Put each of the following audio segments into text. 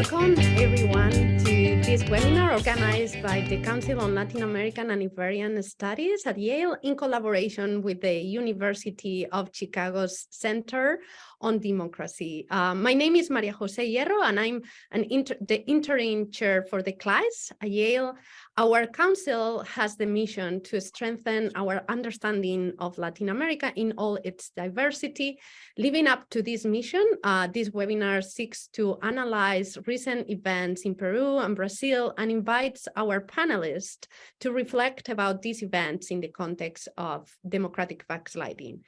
Welcome everyone to this webinar organized by the Council on Latin American and Iberian Studies at Yale in collaboration with the University of Chicago's Center on Democracy. My name is Maria Jose Hierro and I'm the interim chair for the class at Yale. Our council has the mission to strengthen our understanding of Latin America in all its diversity. Living up to this mission, this webinar seeks to analyze recent events in Peru and Brazil and invites our panelists to reflect about these events in the context of democratic backsliding.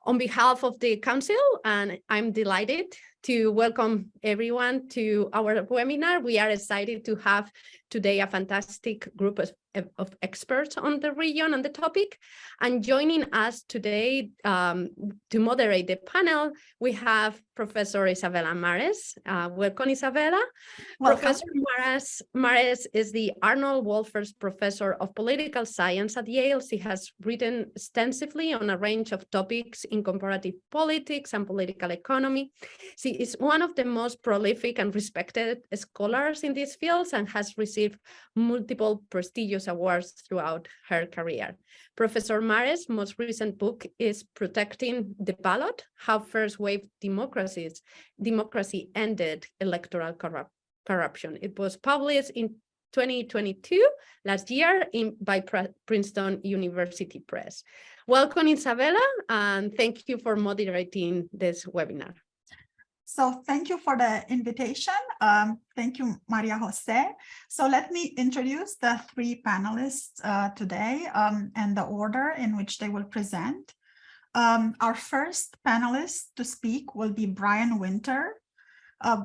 On behalf of the council, and I'm delighted to welcome everyone to our webinar. We are excited to have today a fantastic group of experts on the region and the topic. And joining us today to moderate the panel, we have Professor Isabela Mares. Welcome, Isabela. Welcome. Professor Mares is the Arnold Wolfers Professor of Political Science at Yale. She has written extensively on a range of topics in comparative politics and political economy. She is one of the most prolific and respected scholars in these fields and has received multiple prestigious awards throughout her career. Professor Mares' most recent book is Protecting the Ballot: How First Wave Democracy Ended Electoral Corruption. It was published in 2022, last year, by Princeton University Press. Welcome, Isabela, and thank you for moderating this webinar. So thank you for the invitation. Thank you, Maria Jose. So let me introduce the three panelists today and the order in which they will present. Our first panelist to speak will be Brian Winter.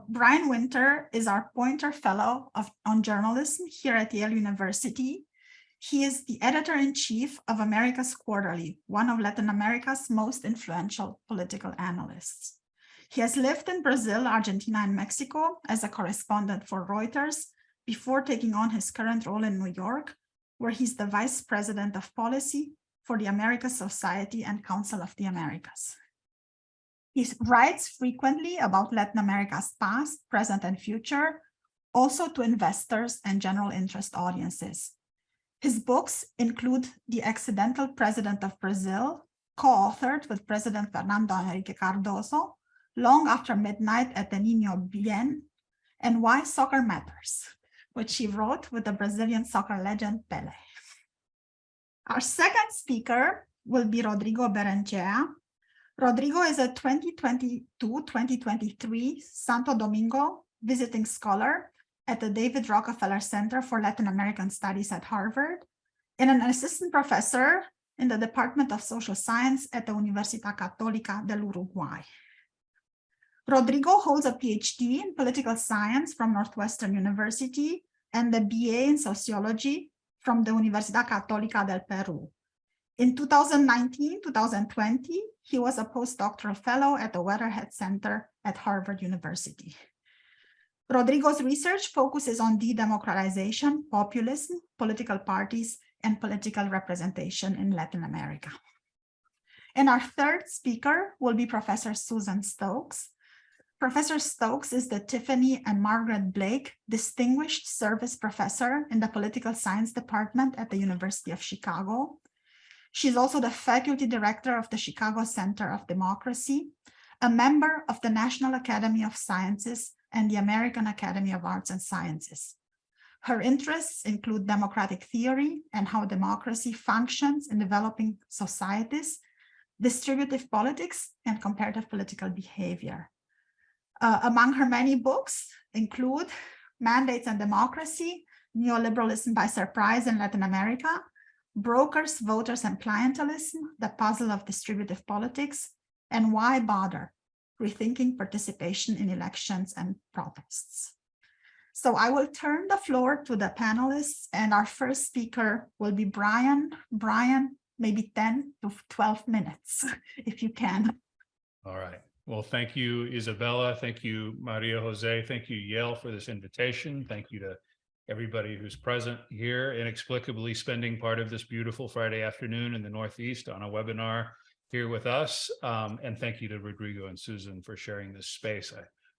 Brian Winter is our Poynter Fellow on Journalism here at Yale University. He is the editor-in-chief of America's Quarterly, one of Latin America's most influential political analysts. He has lived in Brazil, Argentina, and Mexico as a correspondent for Reuters before taking on his current role in New York, where he's the Vice President of Policy for the Americas Society and Council of the Americas. He writes frequently about Latin America's past, present, and future, also to investors and general interest audiences. His books include The Accidental President of Brazil, co-authored with President Fernando Henrique Cardoso, Long After Midnight at the Niño Bien, and Why Soccer Matters, which he wrote with the Brazilian soccer legend Pelé. Our second speaker will be Rodrigo Barrenechea. Rodrigo is a 2022-2023 Santo Domingo visiting scholar at the David Rockefeller Center for Latin American Studies at Harvard and an assistant professor in the Department of Social Science at the Universidad Católica del Uruguay. Rodrigo holds a PhD in political science from Northwestern University and the BA in sociology from the Universidad Católica del Peru. In 2019-2020, he was a postdoctoral fellow at the Weatherhead Center at Harvard University. Rodrigo's research focuses on de-democratization, populism, political parties, and political representation in Latin America. And our third speaker will be Professor Susan Stokes. Professor Stokes is the Tiffany and Margaret Blake Distinguished Service Professor in the Political Science Department at the University of Chicago. She's also the Faculty Director of the Chicago Center of Democracy, a member of the National Academy of Sciences and the American Academy of Arts and Sciences. Her interests include democratic theory and how democracy functions in developing societies, distributive politics, and comparative political behavior. Among her many books include Mandates and Democracy, Neoliberalism by Surprise in Latin America, Brokers, Voters, and Clientelism, The Puzzle of Distributive Politics, and Why Bother? Rethinking Participation in Elections and Protests. So I will turn the floor to the panelists, and our first speaker will be Brian. Brian, maybe 10 to 12 minutes, if you can. All right. Well, thank you, Isabela. Thank you, Maria Jose. Thank you, Yale, for this invitation. Thank you to everybody who's present here, inexplicably spending part of this beautiful Friday afternoon in the Northeast on a webinar here with us. And thank you to Rodrigo and Susan for sharing this space.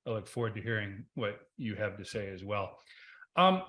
I look forward to hearing what you have to say as well.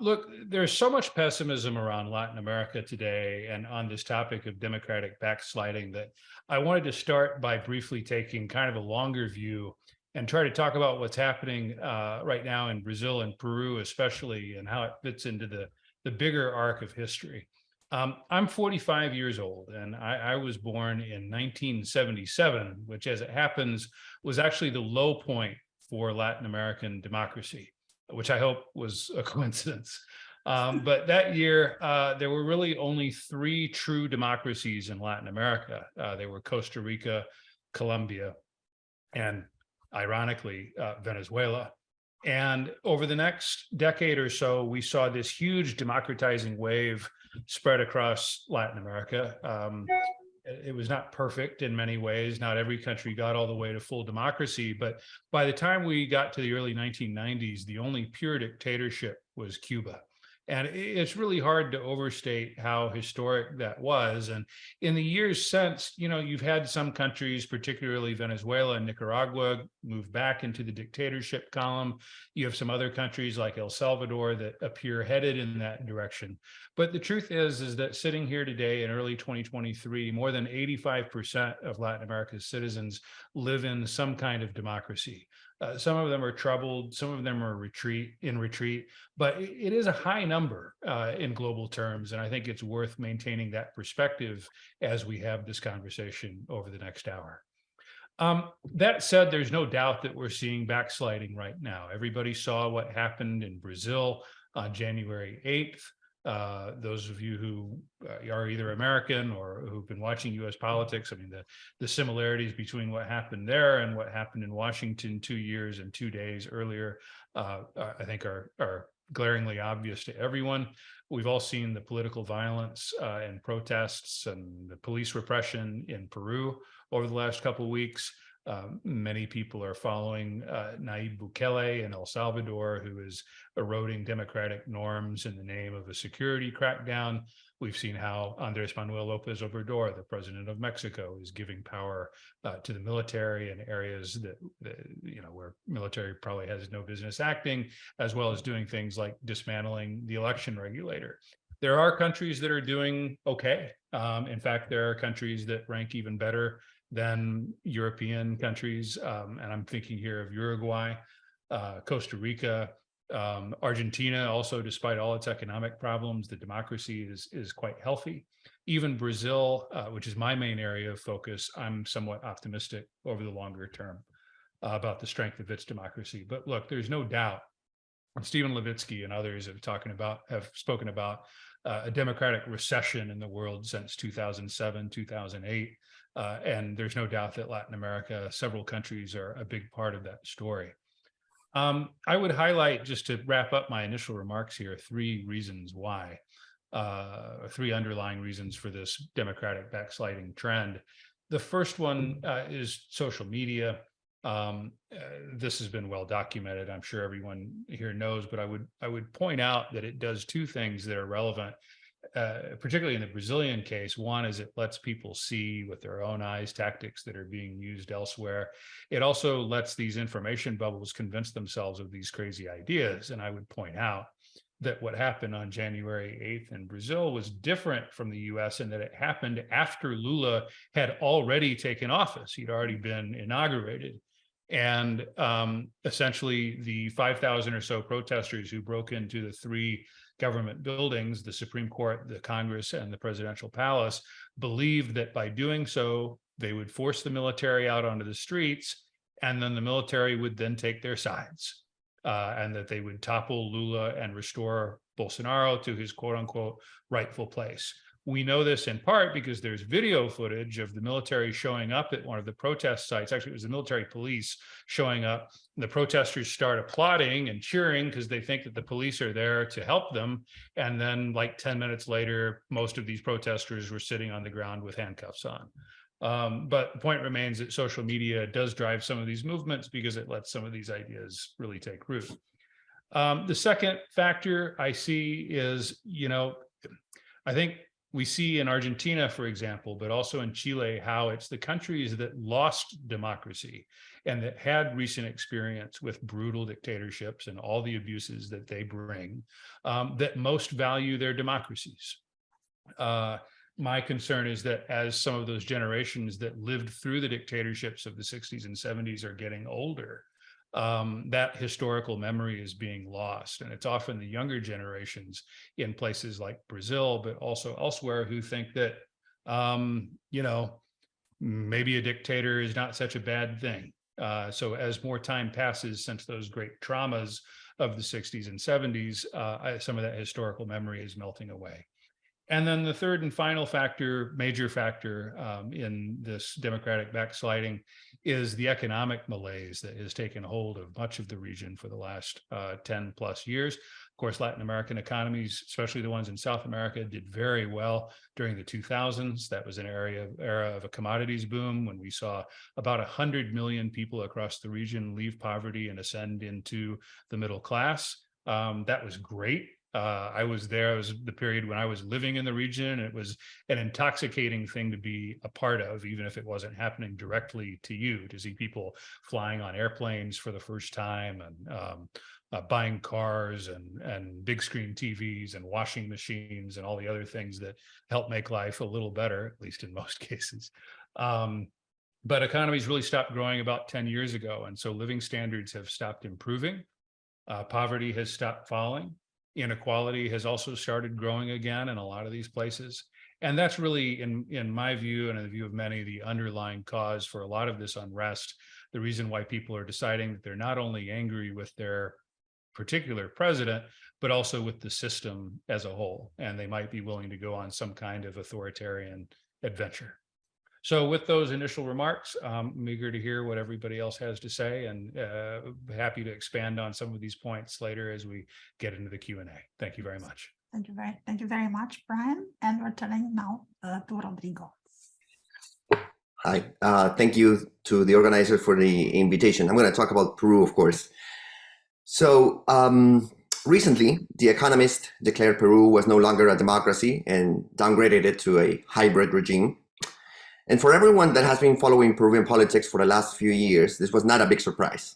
Look, there's so much pessimism around Latin America today and on this topic of democratic backsliding that I wanted to start by briefly taking kind of a longer view and try to talk about what's happening right now in Brazil and Peru, especially, and how it fits into the bigger arc of history. I'm 45 years old, and I was born in 1977, which, as it happens, was actually the low point for Latin American democracy, which I hope was a coincidence. But that year, there were really only 3 true democracies in Latin America. They were Costa Rica, Colombia, and ironically, Venezuela. And over the next decade or so, we saw this huge democratizing wave spread across Latin America. It was not perfect in many ways. Not every country got all the way to full democracy, but by the time we got to the early 1990s, the only pure dictatorship was Cuba. And it's really hard to overstate how historic that was. And in the years since, you've had some countries, particularly Venezuela and Nicaragua, move back into the dictatorship column. You have some other countries like El Salvador that appear headed in that direction. But the truth is that sitting here today in early 2023, more than 85% of Latin America's citizens live in some kind of democracy. Some of them are troubled, some of them are in retreat, but it is a high number in global terms. And I think it's worth maintaining that perspective as we have this conversation over the next hour. That said, there's no doubt that we're seeing backsliding right now. Everybody saw what happened in Brazil on January 8th. Those of you who are either American or who've been watching U.S. politics, I mean, the similarities between what happened there and what happened in Washington 2 years and 2 days earlier, I think are glaringly obvious to everyone. We've all seen the political violence and protests and the police repression in Peru over the last couple of weeks. Many people are following Nayib Bukele in El Salvador, who is eroding democratic norms in the name of a security crackdown. We've seen how Andrés Manuel López Obrador, the president of Mexico, is giving power to the military in areas that where military probably has no business acting, as well as doing things like dismantling the election regulator. There are countries that are doing okay. In fact, there are countries that rank even better than European countries. And I'm thinking here of Uruguay, Costa Rica, Argentina. Also, despite all its economic problems, the democracy is quite healthy. Even Brazil, which is my main area of focus, I'm somewhat optimistic over the longer term about the strength of its democracy. But look, there's no doubt, Stephen Levitsky and others have spoken about a democratic recession in the world since 2007, 2008. And there's no doubt that Latin America, several countries are a big part of that story. I would highlight, just to wrap up my initial remarks here, 3 reasons why, 3 underlying reasons for this democratic backsliding trend. The first one is social media. This has been well documented. I'm sure everyone here knows, but I would point out that it does 2 things that are relevant. Particularly in the Brazilian case. One is it lets people see with their own eyes tactics that are being used elsewhere. It also lets these information bubbles convince themselves of these crazy ideas. And I would point out that what happened on January 8th in Brazil was different from the US in that it happened after Lula had already taken office. He'd already been inaugurated. And essentially the 5,000 or so protesters who broke into the 3 government buildings, the Supreme Court, the Congress, and the presidential palace, believed that by doing so, they would force the military out onto the streets, and then the military would then take their sides, and that they would topple Lula and restore Bolsonaro to his quote unquote rightful place. We know this in part because there's video footage of the military showing up at one of the protest sites. Actually, it was the military police showing up. The protesters start applauding and cheering because they think that the police are there to help them. And then like 10 minutes later, most of these protesters were sitting on the ground with handcuffs on. But the point remains that social media does drive some of these movements because it lets some of these ideas really take root. The second factor I see is, I think we see in Argentina, for example, but also in Chile, how it's the countries that lost democracy and that had recent experience with brutal dictatorships and all the abuses that they bring, that most value their democracies. My concern is that as some of those generations that lived through the dictatorships of the 60s and 70s are getting older, that historical memory is being lost. And it's often the younger generations in places like Brazil, but also elsewhere, who think that, you know, maybe a dictator is not such a bad thing. So as more time passes since those great traumas of the 60s and 70s, some of that historical memory is melting away. And then the third and final factor, major factor in this democratic backsliding, is the economic malaise that has taken hold of much of the region for the last 10 plus years. Of course, Latin American economies, especially the ones in South America, did very well during the 2000s. That was an era of a commodities boom when we saw about 100 million people across the region leave poverty and ascend into the middle class. That was great. I was there. It was the period when I was living in the region. It was an intoxicating thing to be a part of, even if it wasn't happening directly to you, to see people flying on airplanes for the first time and buying cars and big screen TVs and washing machines and all the other things that help make life a little better, at least in most cases. But economies really stopped growing about 10 years ago. And so living standards have stopped improving. Poverty has stopped falling. Inequality has also started growing again in a lot of these places. And that's really, in my view and in the view of many, the underlying cause for a lot of this unrest, the reason why people are deciding that they're not only angry with their particular president, but also with the system as a whole. And they might be willing to go on some kind of authoritarian adventure. So with those initial remarks, I'm eager to hear what everybody else has to say, and happy to expand on some of these points later as we get into the Q&A. Thank you very much. Thank you very much, Brian. And we're turning now to Rodrigo. Hi, thank you to the organizer for the invitation. I'm going to talk about Peru, of course. So recently, The Economist declared Peru was no longer a democracy and downgraded it to a hybrid regime. And for everyone that has been following Peruvian politics for the last few years, this was not a big surprise.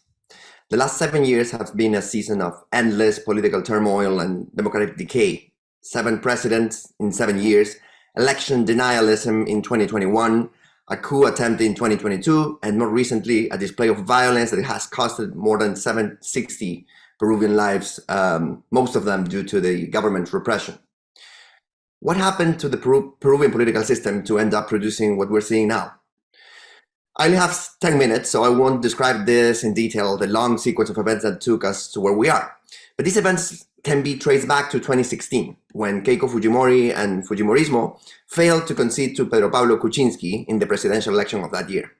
The last 7 years have been a season of endless political turmoil and democratic decay. 7 presidents in 7 years, election denialism in 2021, a coup attempt in 2022, and more recently, a display of violence that has costed more than 760 Peruvian lives, most of them due to the government repression. What happened to the Peruvian political system to end up producing what we're seeing now? I only have 10 minutes, so I won't describe this in detail, the long sequence of events that took us to where we are. But these events can be traced back to 2016, when Keiko Fujimori and Fujimorismo failed to concede to Pedro Pablo Kuczynski in the presidential election of that year.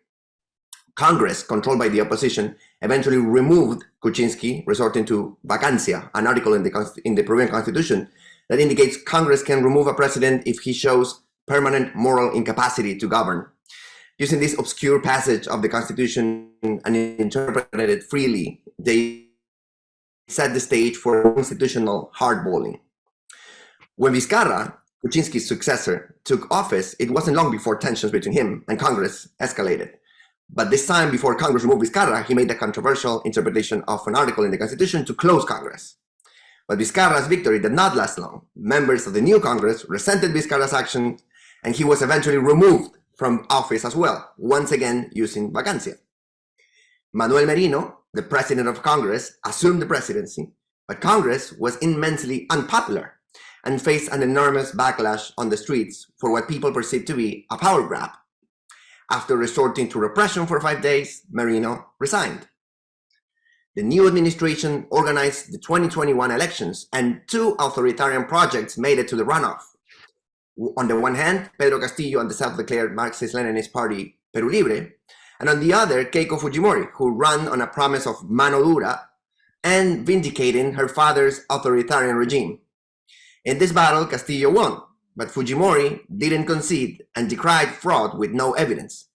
Congress, controlled by the opposition, eventually removed Kuczynski, resorting to vacancia, an article in the Peruvian constitution that indicates Congress can remove a president if he shows permanent moral incapacity to govern. Using this obscure passage of the Constitution and interpreted it freely, they set the stage for institutional hardballing. When Vizcarra, Kuczynski's successor, took office, it wasn't long before tensions between him and Congress escalated. But this time, before Congress removed Vizcarra, he made a controversial interpretation of an article in the Constitution to close Congress. But Vizcarra's victory did not last long. Members of the new Congress resented Vizcarra's action, and he was eventually removed from office as well, once again using vacancia. Manuel Merino, the president of Congress, assumed the presidency, but Congress was immensely unpopular and faced an enormous backlash on the streets for what people perceived to be a power grab. After resorting to repression for 5 days, Merino resigned. The new administration organized the 2021 elections, and 2 authoritarian projects made it to the runoff. On the one hand, Pedro Castillo and the self-declared Marxist-Leninist party Perú Libre, and on the other, Keiko Fujimori, who ran on a promise of mano dura and vindicating her father's authoritarian regime. In this battle, Castillo won, but Fujimori didn't concede and decried fraud with no evidence.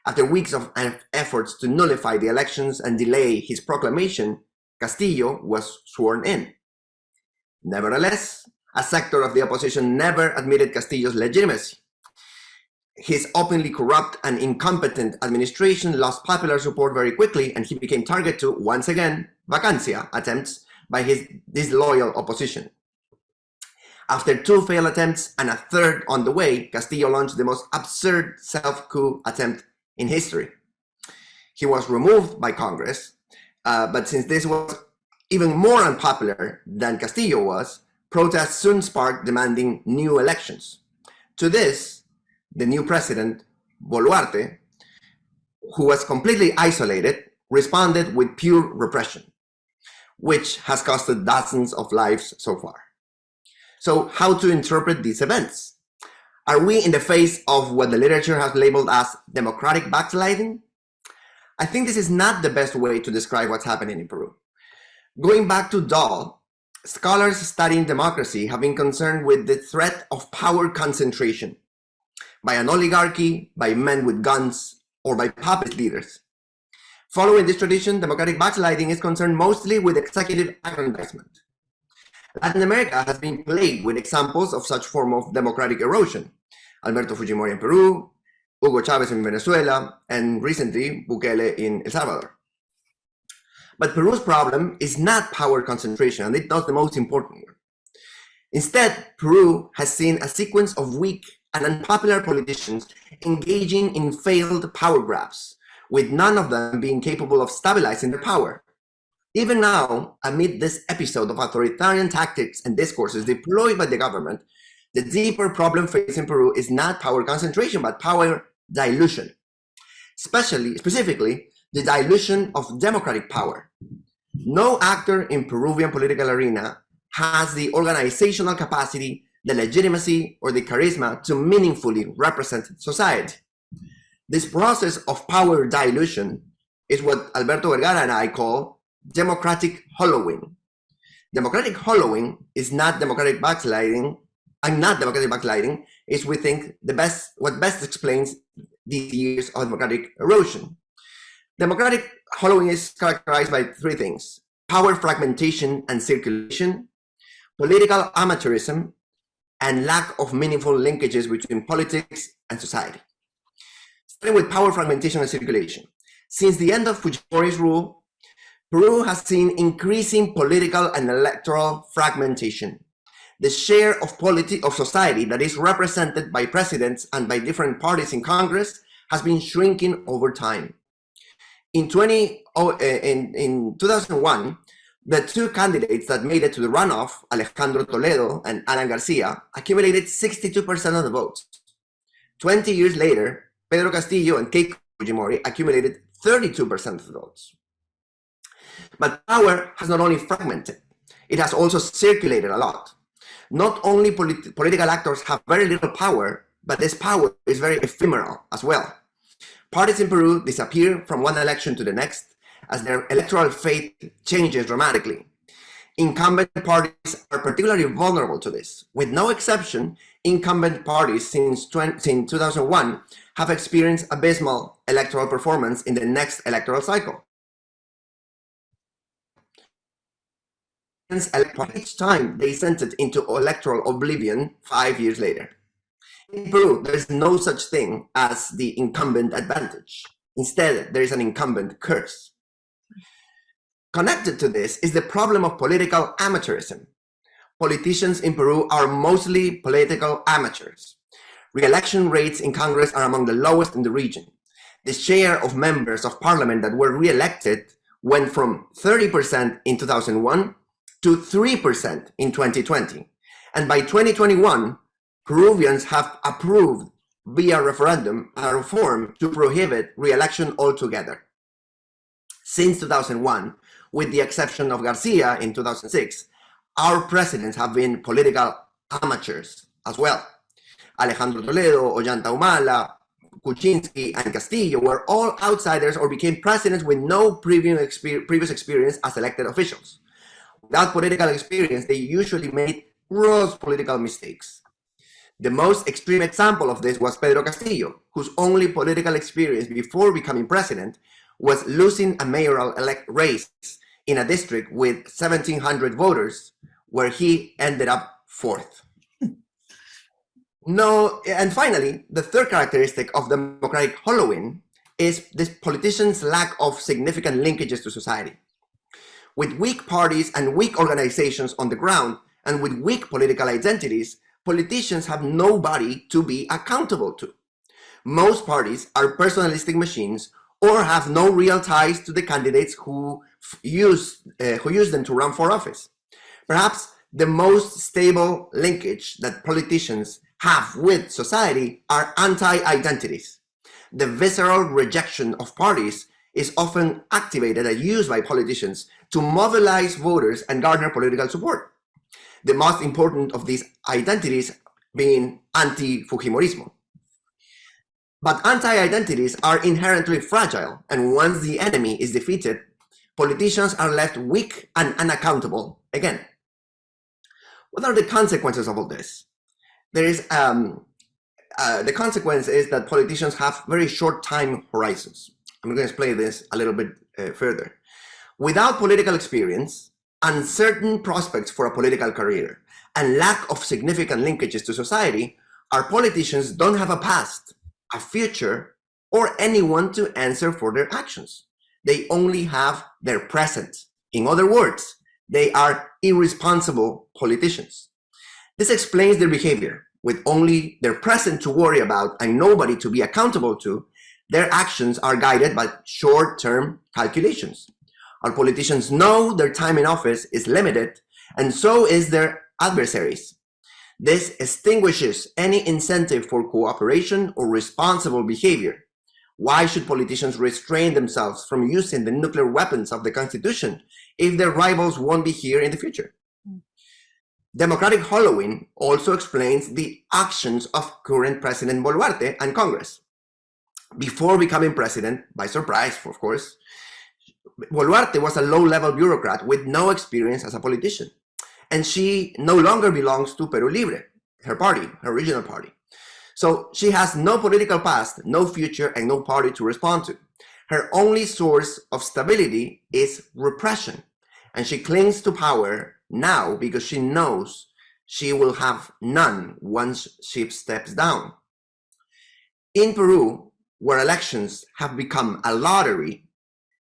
After weeks of efforts to nullify the elections and delay his proclamation, Castillo was sworn in. Nevertheless, A sector of the opposition never admitted Castillo's legitimacy. His openly corrupt and incompetent administration lost popular support very quickly, and he became target to, once again, vacancia attempts by his disloyal opposition. After 2 failed attempts and a third on the way, Castillo launched the most absurd self-coup attempt in history. He was removed by Congress, but since this was even more unpopular than Castillo was, protests soon sparked demanding new elections. To this, the new president, Boluarte, who was completely isolated, responded with pure repression, which has costed dozens of lives so far. So how to interpret these events? Are we in the face of what the literature has labeled as democratic backsliding? I think this is not the best way to describe what's happening in Peru. Going back to Dahl, scholars studying democracy have been concerned with the threat of power concentration by an oligarchy, by men with guns, or by puppet leaders. Following this tradition, democratic backsliding is concerned mostly with executive aggrandizement. Latin America has been plagued with examples of such form of democratic erosion. Alberto Fujimori in Peru, Hugo Chavez in Venezuela, and recently Bukele in El Salvador. But Peru's problem is not power concentration, and it's not the most important one. Instead, Peru has seen a sequence of weak and unpopular politicians engaging in failed power grabs, with none of them being capable of stabilizing their power. Even now, amid this episode of authoritarian tactics and discourses deployed by the government, the deeper problem facing Peru is not power concentration, but power dilution. Specifically, the dilution of democratic power. No actor in Peruvian political arena has the organizational capacity, the legitimacy, or the charisma to meaningfully represent society. This process of power dilution is what Alberto Vergara and I call democratic hollowing. Democratic hollowing is not democratic backsliding, and not democratic backsliding is, we think, what best explains these years of democratic erosion. Democratic hollowing is characterized by 3 things: power fragmentation and circulation, political amateurism, and lack of meaningful linkages between politics and society. Starting with power fragmentation and circulation. Since the end of Fujimori's rule, Peru has seen increasing political and electoral fragmentation. The share of society that is represented by presidents and by different parties in Congress has been shrinking over time. In 2001, the 2 candidates that made it to the runoff, Alejandro Toledo and Alan Garcia, accumulated 62% of the votes. 20 years later, Pedro Castillo and Keiko Fujimori accumulated 32% of the votes. But power has not only fragmented, it has also circulated a lot. Not only political actors have very little power, but this power is very ephemeral as well. Parties in Peru disappear from one election to the next as their electoral fate changes dramatically. Incumbent parties are particularly vulnerable to this. With no exception, incumbent parties since 2001 have experienced abysmal electoral performance in the next electoral cycle. Each time they sent it into electoral oblivion 5 years later. In Peru, there is no such thing as the incumbent advantage. Instead, there is an incumbent curse. Connected to this is the problem of political amateurism. Politicians in Peru are mostly political amateurs. Re-election rates in Congress are among the lowest in the region. The share of members of parliament that were re-elected went from 30% in 2001 to 3% in 2020. And by 2021, Peruvians have approved via referendum a reform to prohibit re-election altogether. Since 2001, with the exception of Garcia in 2006, our presidents have been political amateurs as well. Alejandro Toledo, Ollanta Humala, Kuczynski, and Castillo were all outsiders or became presidents with no previous experience as elected officials. Without political experience, they usually made gross political mistakes. The most extreme example of this was Pedro Castillo, whose only political experience before becoming president was losing a mayoral race in a district with 1,700 voters, where he ended up fourth. No, and finally, the third characteristic of democratic hollowing is this politicians' lack of significant linkages to society. With weak parties and weak organizations on the ground, and with weak political identities, politicians have nobody to be accountable to. Most parties are personalistic machines or have no real ties to the candidates who use them to run for office. Perhaps the most stable linkage that politicians have with society are anti-identities. The visceral rejection of parties is often activated and used by politicians to mobilize voters and garner political support. The most important of these identities being anti-Fujimorismo. But anti-identities are inherently fragile, and once the enemy is defeated, politicians are left weak and unaccountable again. What are the consequences of all this? There is the consequence is that politicians have very short time horizons. I'm going to explain this a little bit further. Without political experience, uncertain prospects for a political career, and lack of significant linkages to society, our politicians don't have a past, a future, or anyone to answer for their actions. They only have their present. In other words, they are irresponsible politicians. This explains their behavior. With only their present to worry about and nobody to be accountable to, their actions are guided by short-term calculations. Our politicians know their time in office is limited, and so is their adversaries. This extinguishes any incentive for cooperation or responsible behavior. Why should politicians restrain themselves from using the nuclear weapons of the Constitution if their rivals won't be here in the future? Democratic hollowing also explains the actions of current President Boluarte and Congress. Before becoming president, by surprise, of course, Boluarte was a low-level bureaucrat with no experience as a politician. And she no longer belongs to Peru Libre, her party, her original party. So she has no political past, no future, and no party to respond to. Her only source of stability is repression. And she clings to power now because she knows she will have none once she steps down. In Peru, where elections have become a lottery,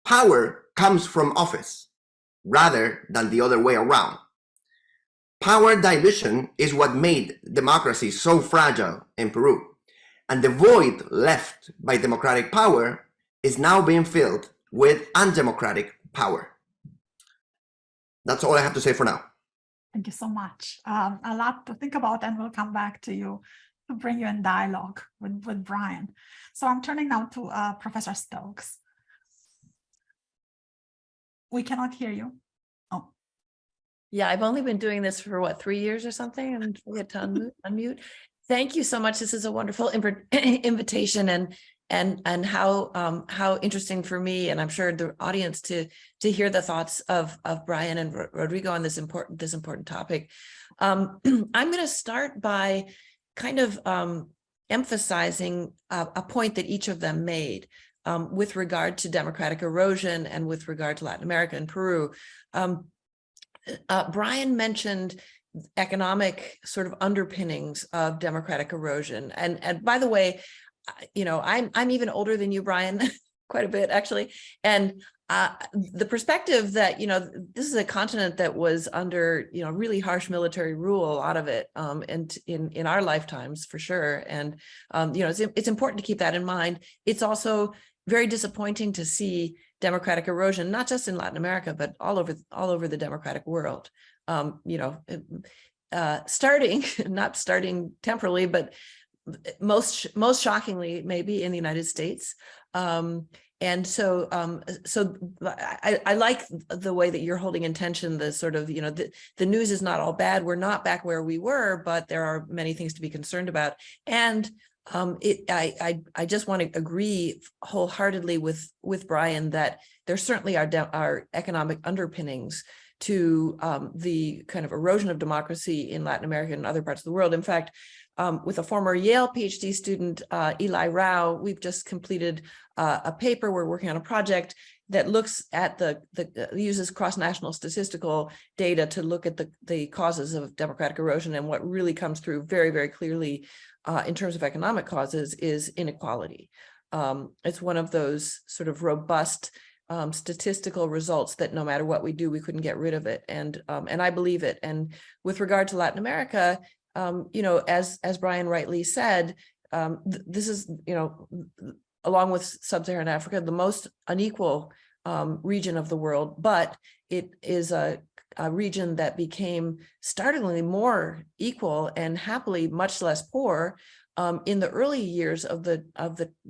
power comes from office rather than the other way around. Power dilution is what made democracy so fragile in Peru, and the void left by democratic power is now being filled with undemocratic power. That's all I have to say for now. Thank you so much. A lot to think about, and we'll come back to you to bring you in dialogue with Brian. So I'm turning now to Professor Stokes. We cannot hear you. Oh. Yeah, I've only been doing this for what, 3 years or something, and forget to unmute. Thank you so much. This is a wonderful invitation, and how interesting for me, and I'm sure the audience, to hear the thoughts of Brian and Rodrigo on this important topic. I'm going to start by kind of emphasizing a point that each of them made with regard to democratic erosion and with regard to Latin America and Peru. Brian mentioned economic sort of underpinnings of democratic erosion, and by the way, you know, I'm even older than you, Brian, quite a bit actually, and the perspective that, you know, this is a continent that was under, you know, really harsh military rule, a lot of it, and in our lifetimes for sure, and you know, it's important to keep that in mind. It's also very disappointing to see democratic erosion, not just in Latin America, but all over the democratic world. You know, not starting temporally, but most shockingly, maybe in the United States. And so I like the way that you're holding in tension the sort of, you know, the news is not all bad. We're not back where we were, but there are many things to be concerned about. And I just want to agree wholeheartedly with Brian that there certainly are economic underpinnings to the kind of erosion of democracy in Latin America and other parts of the world. In fact, with a former Yale PhD student, Eli Rao, we've just completed a paper. We're working on a project that looks at uses cross-national statistical data to look at the causes of democratic erosion. And what really comes through very, very clearly in terms of economic causes is inequality. It's one of those sort of robust statistical results that no matter what we do, we couldn't get rid of it. And I believe it. And with regard to Latin America, as Brian rightly said, this is, along with sub-Saharan Africa, the most unequal region of the world, but it is a region that became startlingly more equal and happily much less poor in the early years of the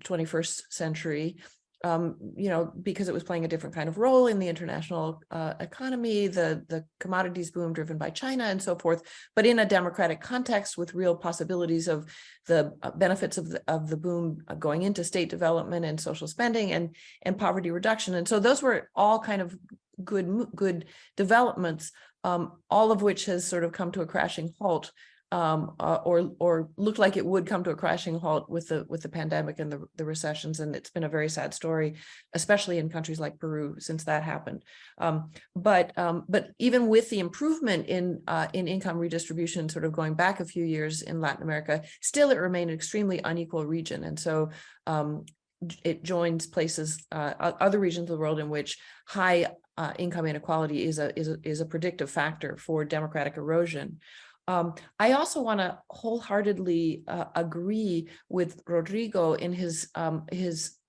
21st century. Because it was playing a different kind of role in the international economy, the commodities boom driven by China and so forth, but in a democratic context with real possibilities of the benefits of the boom going into state development and social spending and poverty reduction. And so those were all kind of good developments, all of which has sort of come to a crashing halt. Or looked like it would come to a crashing halt with the pandemic and the recessions, and it's been a very sad story, especially in countries like Peru since that happened. But even with the improvement in income redistribution, sort of going back a few years in Latin America, still it remained an extremely unequal region, and so it joins places, other regions of the world in which high income inequality is a predictive factor for democratic erosion. I also want to wholeheartedly agree with Rodrigo in his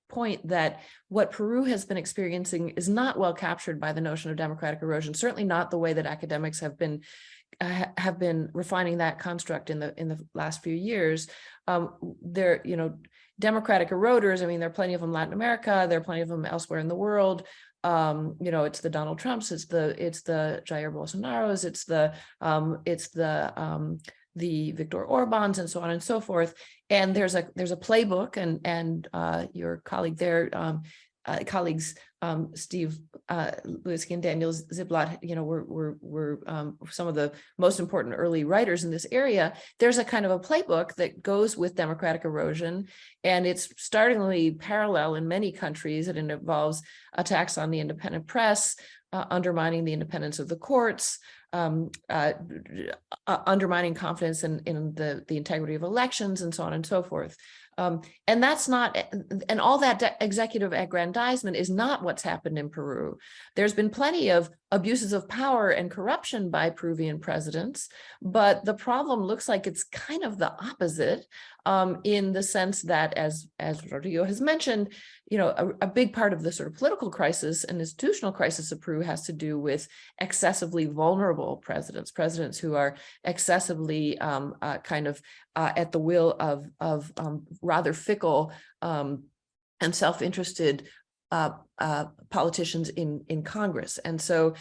point that what Peru has been experiencing is not well captured by the notion of democratic erosion. Certainly not the way that academics have been refining that construct in the last few years. Democratic eroders. I mean, there are plenty of them in Latin America. There are plenty of them elsewhere in the world. It's the Donald Trumps, it's the Jair Bolsonaros, it's the Viktor Orbáns, and so on and so forth. And there's a playbook, and your colleague there, colleagues Steve Lewicki and Daniel Ziblatt, were some of the most important early writers in this area. There's a kind of a playbook that goes with democratic erosion, and it's startlingly parallel in many countries. It involves attacks on the independent press, undermining the independence of the courts, undermining confidence in the integrity of elections, and so on and so forth. And that's not, and all that executive aggrandizement is not what's happened in Peru. There's been plenty of abuses of power and corruption by Peruvian presidents, but the problem looks like it's kind of the opposite, in the sense that, as Rodrigo has mentioned, a big part of the sort of political crisis and institutional crisis of Peru has to do with excessively vulnerable presidents who are excessively at the will of rather fickle and self-interested politicians in Congress. And so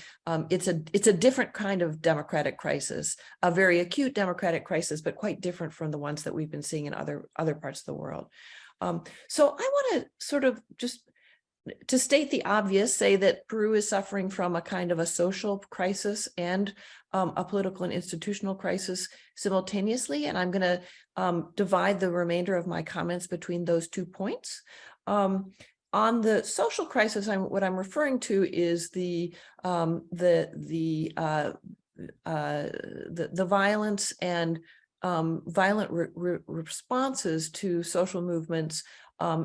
it's a different kind of democratic crisis, a very acute democratic crisis, but quite different from the ones that we've been seeing in other parts of the world. So I want to sort of just, to state the obvious, say that Peru is suffering from a kind of a social crisis and a political and institutional crisis simultaneously. And I'm going to divide the remainder of my comments between those 2 points. On the social crisis, what I'm referring to is the violence and violent responses to social movements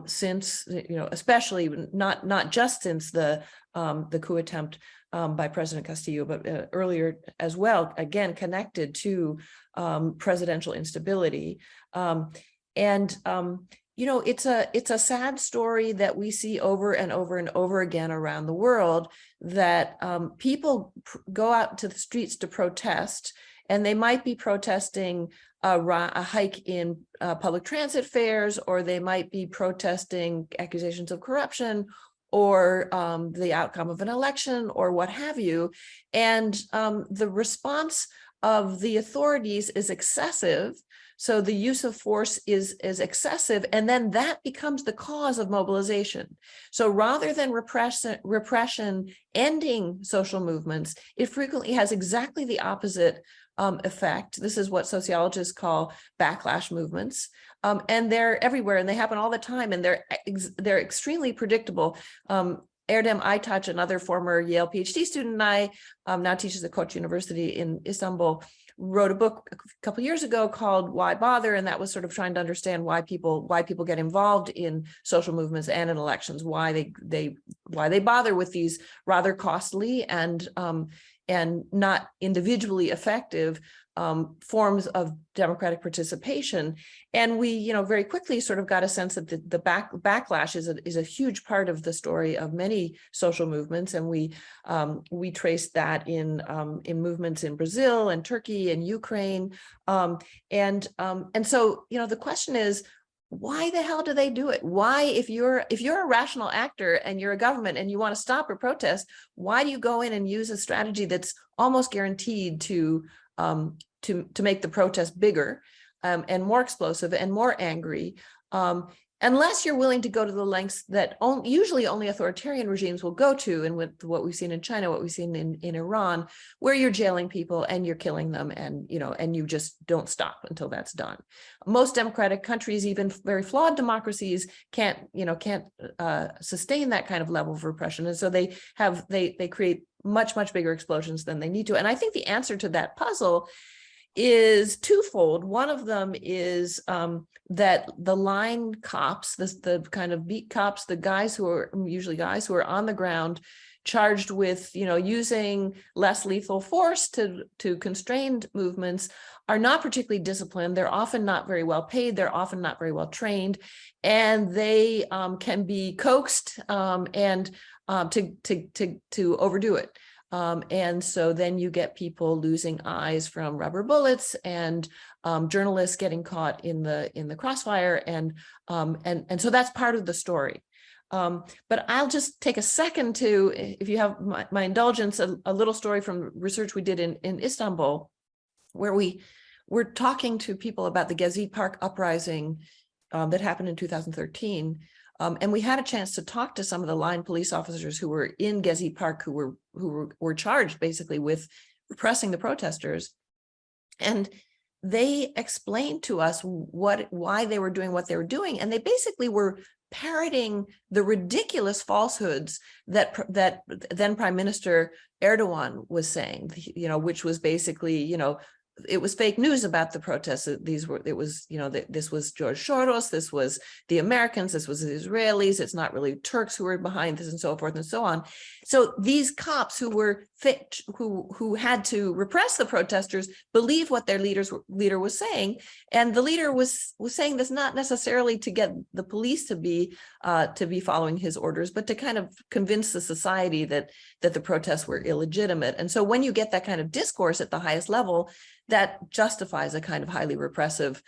since, especially not just since the coup attempt by President Castillo, but earlier as well, again connected to presidential instability. It's a sad story that we see over and over and over again around the world, that people go out to the streets to protest, and they might be protesting a hike in public transit fares, or they might be protesting accusations of corruption, or the outcome of an election, or what have you. And the response of the authorities is excessive. So the use of force is excessive, and then that becomes the cause of mobilization. So rather than repression ending social movements, it frequently has exactly the opposite effect. This is what sociologists call backlash movements, and they're everywhere, and they happen all the time, and they're extremely predictable. Erdem Aytaç, another former Yale PhD student, and I now teaches at Koç University in Istanbul, wrote a book a couple of years ago called Why Bother? And that was sort of trying to understand why people get involved in social movements and in elections, why they bother with these rather costly and not individually effective forms of democratic participation. And we, very quickly sort of got a sense that the backlash is a huge part of the story of many social movements. And we traced that in movements in Brazil and Turkey and Ukraine. And so, the question is, why the hell do they do it? Why, if you're a rational actor and you're a government and you want to stop a protest, why do you go in and use a strategy that's almost guaranteed to make the protest bigger and more explosive and more angry, unless you're willing to go to the lengths that usually only authoritarian regimes will go to, and with what we've seen in China, what we've seen in Iran, where you're jailing people and you're killing them, and you just don't stop until that's done. Most democratic countries, even very flawed democracies, can't sustain that kind of level of repression, and so they create much bigger explosions than they need to. And I think the answer to that puzzle is twofold. One of them is that the line cops, the kind of beat cops, the guys who are usually guys who are on the ground charged with, using less lethal force to constrain movements, are not particularly disciplined. They're often not very well paid. They're often not very well trained, and they can be coaxed and to overdo it. And so then you get people losing eyes from rubber bullets, and journalists getting caught in the crossfire, and so that's part of the story. But I'll just take a second to, if you have my indulgence, a little story from research we did in Istanbul, where we were talking to people about the Gezi Park uprising that happened in 2013. And we had a chance to talk to some of the line police officers who were in Gezi Park, who were charged basically with repressing the protesters. And they explained to us why they were doing what they were doing. And they basically were parroting the ridiculous falsehoods that then Prime Minister Erdogan was saying, which was basically, it was fake news about the protests. This was George Soros, this was the Americans, this was the Israelis, it's not really Turks who were behind this, and so forth and so on. So these cops who had to repress the protesters believed what their leader was saying, and the leader was saying this not necessarily to get the police to be following his orders, but to kind of convince the society that the protests were illegitimate. And so when you get that kind of discourse at the highest level, that justifies a kind of highly repressive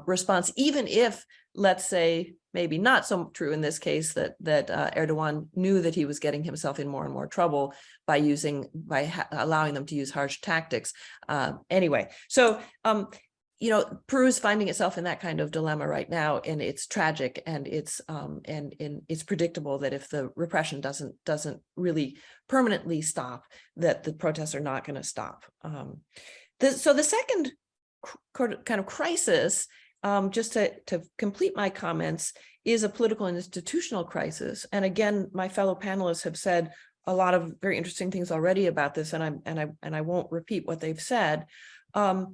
response, even if, let's say, maybe not so true in this case, that Erdogan knew that he was getting himself in more and more trouble by allowing them to use harsh tactics. Anyway, so Peru is finding itself in that kind of dilemma right now, and it's tragic, and it's predictable that if the repression doesn't really permanently stop, that the protests are not going to stop. So the second kind of crisis, just to complete my comments, is a political and institutional crisis. And again, my fellow panelists have said a lot of very interesting things already about this, and I won't repeat what they've said. I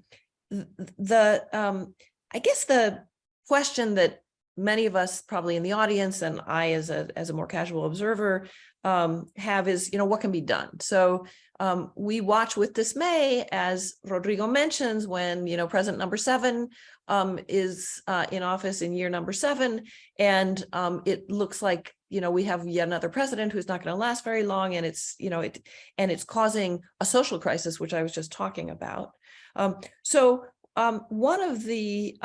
guess the question that many of us probably in the audience, and I as a more casual observer, have is, what can be done? So we watch with dismay, as Rodrigo mentions, when, President number 7 is in office in year number 7, and it looks like, we have yet another president who's not going to last very long, and it's causing a social crisis, which I was just talking about. So one of the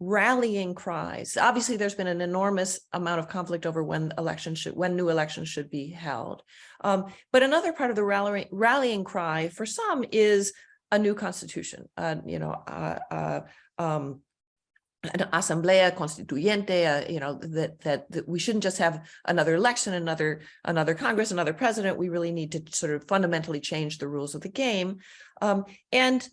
rallying cries, obviously there's been an enormous amount of conflict over when new elections should be held. But another part of the rallying cry for some is a new constitution, an Asamblea Constituyente, that we shouldn't just have another election, another Congress, another president. We really need to sort of fundamentally change the rules of the game. And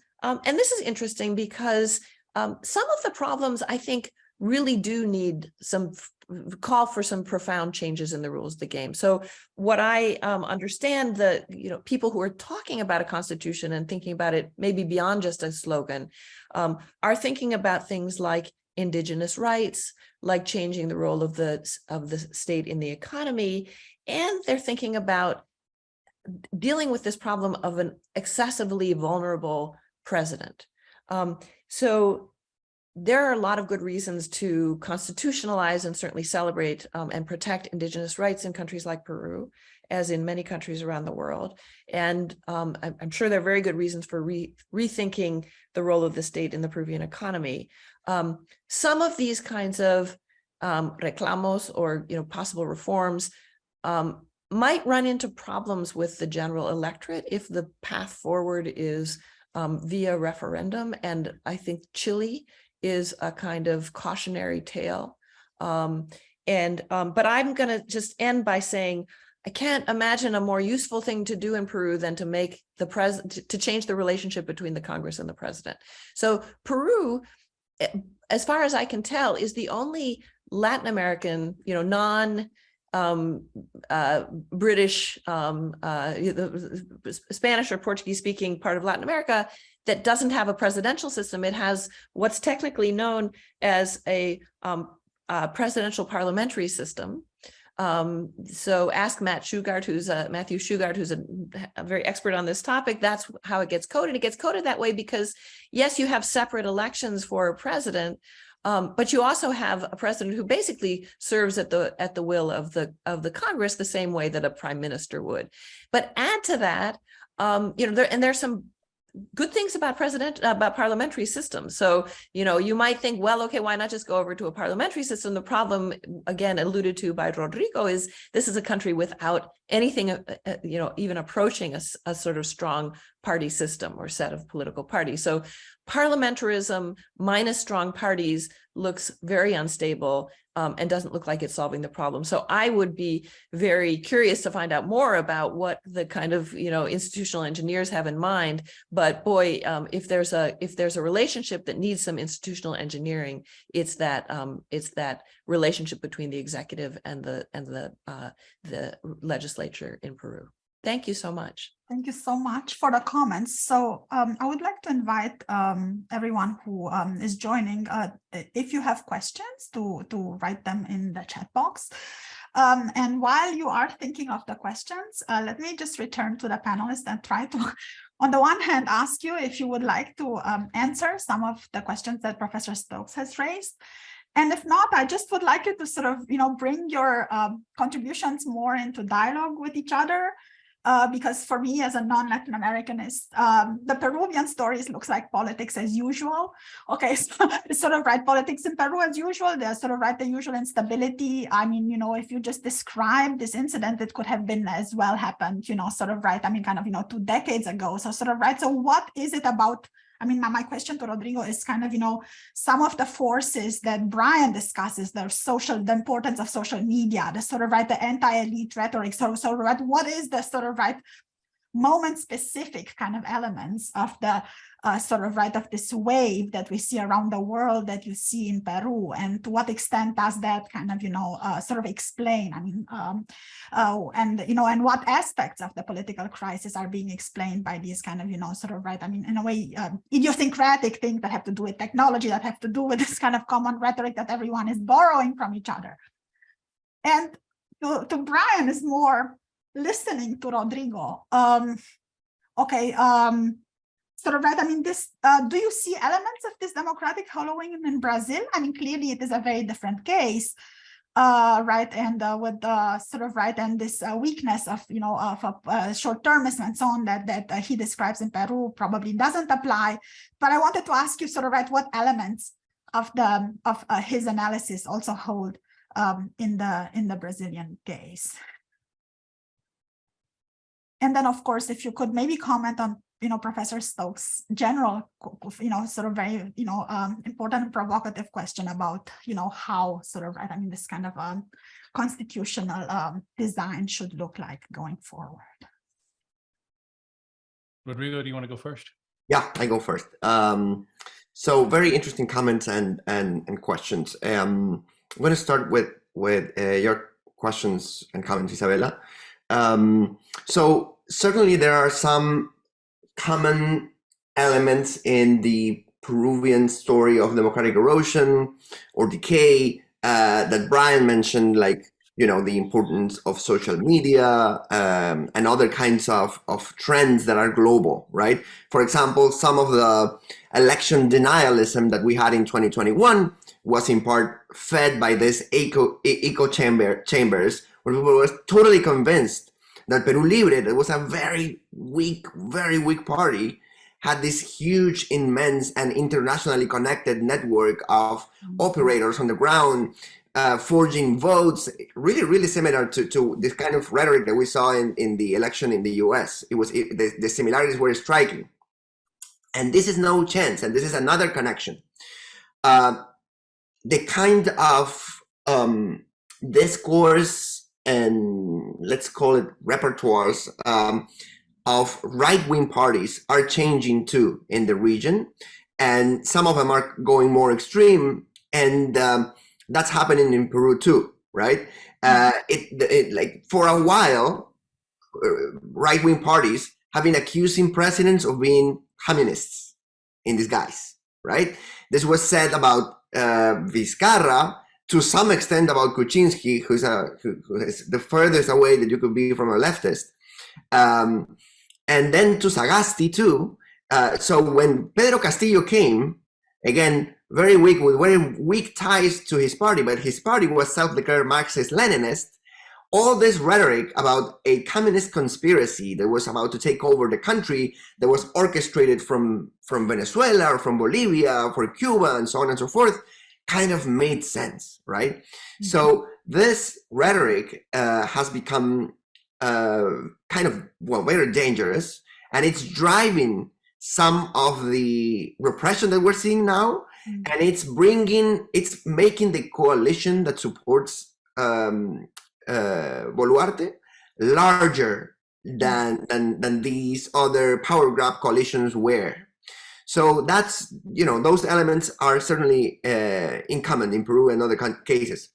this is interesting because some of the problems, I think, really do need call for some profound changes in the rules of the game. So what I understand that, people who are talking about a constitution and thinking about it maybe beyond just a slogan, are thinking about things like indigenous rights, like changing the role of the state in the economy, and they're thinking about dealing with this problem of an excessively vulnerable president. So there are a lot of good reasons to constitutionalize and certainly celebrate and protect indigenous rights in countries like Peru, as in many countries around the world. And I'm sure there are very good reasons for rethinking the role of the state in the Peruvian economy. Some of these kinds of reclamos or possible reforms might run into problems with the general electorate if the path forward is via referendum. And I think Chile is a kind of cautionary tale. But I'm going to just end by saying, I can't imagine a more useful thing to do in Peru than to make to change the relationship between the Congress and the president. So Peru, as far as I can tell, is the only Latin American, British, Spanish or Portuguese speaking part of Latin America that doesn't have a presidential system. It has what's technically known as a presidential parliamentary system. So ask Matthew Shugart, who's a very expert on this topic. That's how it gets coded. It gets coded that way because, yes, you have separate elections for a president, but you also have a president who basically serves at the will of the Congress the same way that a prime minister would. But add to that, there's some good things about parliamentary systems. So, you might think, well, okay, why not just go over to a parliamentary system? The problem, again, alluded to by Rodrigo, is this is a country without anything, even approaching a sort of strong party system or set of political parties. So parliamentarism minus strong parties looks very unstable and doesn't look like it's solving the problem. So I would be very curious to find out more about what the kind of institutional engineers have in mind. But boy, if there's a relationship that needs some institutional engineering, it's that relationship between the executive and the legislature in Peru. Thank you so much. Thank you so much for the comments. So I would like to invite everyone who is joining, if you have questions, to write them in the chat box. And while you are thinking of the questions, let me just return to the panelists and try to, on the one hand, ask you if you would like to answer some of the questions that Professor Stokes has raised. And if not, I just would like you to sort of, bring your contributions more into dialogue with each other. Because for me, as a non-Latin Americanist, the Peruvian stories looks like politics as usual. Okay, so it's sort of right, politics in Peru as usual. There's sort of right, the usual instability. I mean, if you just describe this incident, it could have been as well happened, sort of right. I mean, kind of, 2 decades ago. So sort of right. So what is it about? I mean, my question to Rodrigo is kind of, some of the forces that Brian discusses, the importance of social media, the sort of right, the anti-elite rhetoric. So right, what is the sort of right moment-specific kind of elements of the sort of right of this wave that we see around the world that you see in Peru, and to what extent does that kind of sort of explain? I mean, and what aspects of the political crisis are being explained by these kind of sort of right? I mean, in a way, idiosyncratic things that have to do with technology, that have to do with this kind of common rhetoric that everyone is borrowing from each other. And to Brian is more listening to Rodrigo. Sort of right. I mean, this. Do you see elements of this democratic hollowing in Brazil? I mean, clearly it is a very different case, right? And with sort of right, and this weakness of short-termism and so on that he describes in Peru probably doesn't apply. But I wanted to ask you sort of right, what elements of his analysis also hold in the Brazilian case? And then, of course, if you could maybe comment on, Professor Stokes' general, sort of very, important and provocative question about, how sort of, right, I mean, this kind of constitutional design should look like going forward. Rodrigo, do you want to go first? Yeah, I go first. So very interesting comments and questions. I'm going to start with your questions and comments, Isabela. So certainly there are some common elements in the Peruvian story of democratic erosion or decay that Brian mentioned, like, you know, the importance of social media and other kinds of trends that are global, right? For example, some of the election denialism that we had in 2021 was in part fed by this echo chambers, where people were totally convinced that Peru Libre, that was a very weak party, had this huge, immense, and internationally connected network of operators on the ground, forging votes, really similar to this kind of rhetoric that we saw in the election in the US. The similarities were striking. And this is no chance, and this is another connection. The kind of discourse and, let's call it, repertoires of right-wing parties are changing too in the region, and some of them are going more extreme, and that's happening in Peru too, right? Like for a while, right-wing parties have been accusing presidents of being communists in disguise, right? This was said about Vizcarra, to some extent about Kuczynski, who is the furthest away that you could be from a leftist. And then to Sagasti too. So when Pedro Castillo came, again, very weak, with very weak ties to his party, but his party was self-declared Marxist-Leninist, all this rhetoric about a communist conspiracy that was about to take over the country, that was orchestrated from Venezuela or from Bolivia, for Cuba, and so on and so forth, kind of made sense, right? Mm-hmm. So this rhetoric has become kind of, well, very dangerous, and it's driving some of the repression that we're seeing now, and it's making the coalition that supports Boluarte larger than these other power grab coalitions were. So that's, you know, those elements are certainly in common in Peru and other cases.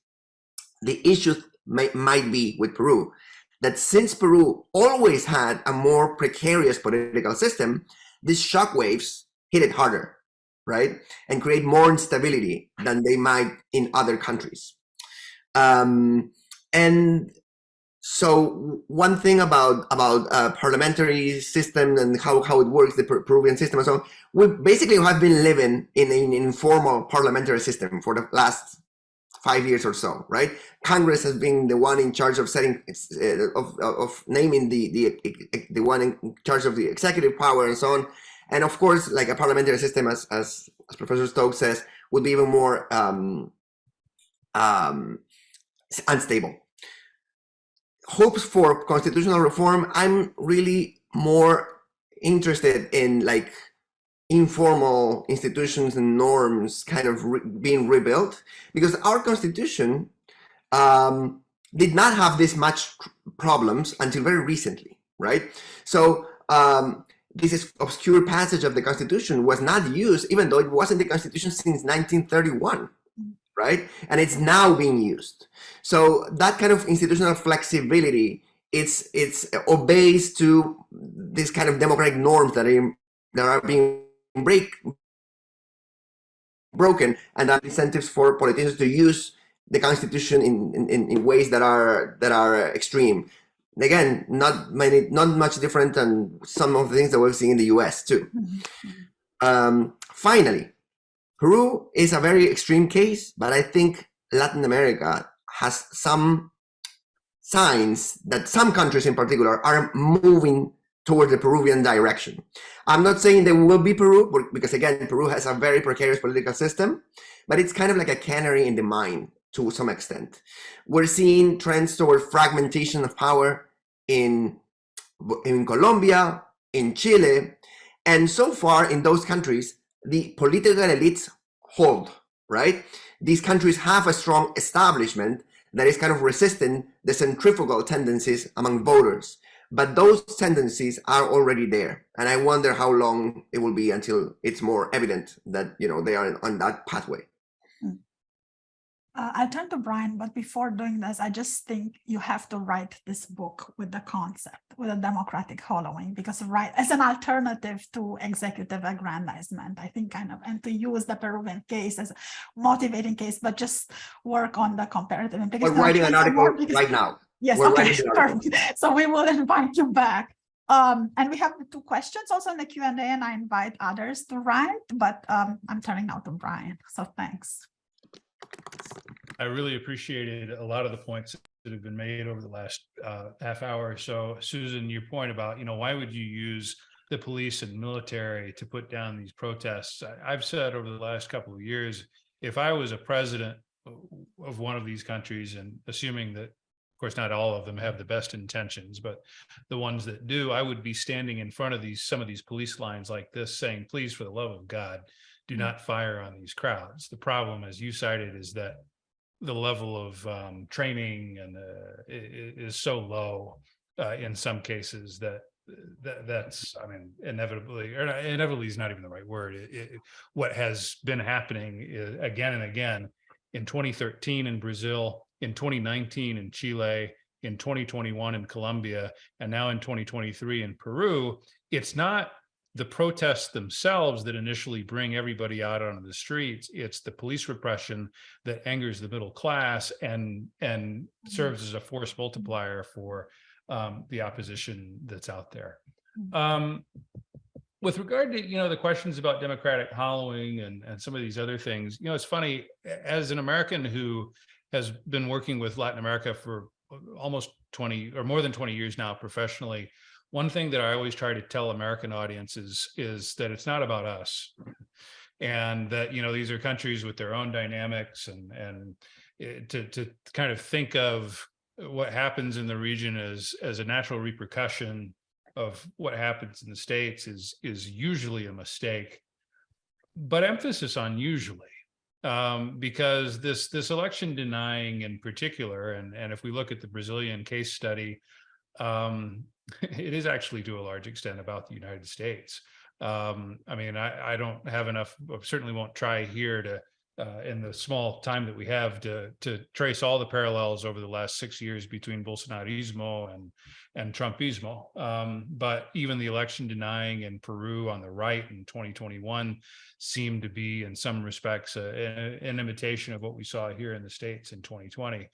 The issue might be with Peru that since Peru always had a more precarious political system, these shockwaves hit it harder, right? And create more instability than they might in other countries. And so one thing about parliamentary system and how it works, the Peruvian system and so on, we basically have been living in an informal parliamentary system for the last 5 years or so, right? Congress has been the one in charge of setting, of naming the one in charge of the executive power and so on. And of course, like a parliamentary system, as Professor Stokes says, would be even more unstable. Hopes for constitutional reform, I'm really more interested in like informal institutions and norms kind of being rebuilt, because our constitution did not have this much problems until very recently, right? So this obscure passage of the constitution was not used, even though it wasn't the constitution since 1931, right? And it's now being used. So that kind of institutional flexibility, it's obeys to this kind of democratic norms that are being broken, and are incentives for politicians to use the constitution in ways that are extreme. Again, not much different than some of the things that we're seeing in the US too. Finally, Peru is a very extreme case, but I think Latin America has some signs that some countries in particular are moving toward the Peruvian direction. I'm not saying there will be Peru, because again, Peru has a very precarious political system, but it's kind of like a canary in the mine to some extent. We're seeing trends toward fragmentation of power in Colombia, in Chile, and so far in those countries, the political elites hold, right? These countries have a strong establishment that is kind of resisting the centrifugal tendencies among voters. But those tendencies are already there. And I wonder how long it will be until it's more evident that, you know, they are on that pathway. I'll turn to Brian, but before doing this, I just think you have to write this book with the concept, with a democratic hollowing, because as an alternative to executive aggrandizement, I think and to use the Peruvian case as a motivating case, but just work on the comparative implications. We're writing an article right now. Yes, We're okay, writing the article. perfect. So we will invite you back. And we have 2 questions also in the Q&A, and I invite others to write, but I'm turning now to Brian, so thanks. I really appreciated a lot of the points that have been made over the last half hour or so. Susan, your point about, you know, why would you use the police and military to put down these protests? I've said over the last couple of years, if I was a president of one of these countries, and assuming that, of course, not all of them have the best intentions, but the ones that do, I would be standing in front of some of these police lines like this saying, please, for the love of God, do not fire on these crowds. The problem, as you cited, is that the level of training and is so low in some cases that's, I mean, inevitably is not even the right word. What has been happening is, again and again, in 2013 in Brazil, in 2019 in Chile, in 2021 in Colombia, and now in 2023 in Peru, it's not the protests themselves that initially bring everybody out onto the streets. It's the police repression that angers the middle class and serves as a force multiplier for the opposition that's out there. With regard to, you know, the questions about democratic hollowing and some of these other things, you know, it's funny, as an American who has been working with Latin America for almost 20 or more than 20 years now professionally, one thing that I always try to tell American audiences is that it's not about us, and that, you know, these are countries with their own dynamics, and to kind of think of what happens in the region as a natural repercussion of what happens in the States is usually a mistake, but emphasis on usually, because this election denying in particular, and if we look at the Brazilian case study, it is actually to a large extent about the United States. I mean, I don't have enough, certainly won't try here to, in the small time that we have, to trace all the parallels over the last 6 years between Bolsonarismo and Trumpismo. But even the election denying in Peru on the right in 2021 seemed to be, in some respects, an imitation of what we saw here in the States in 2020.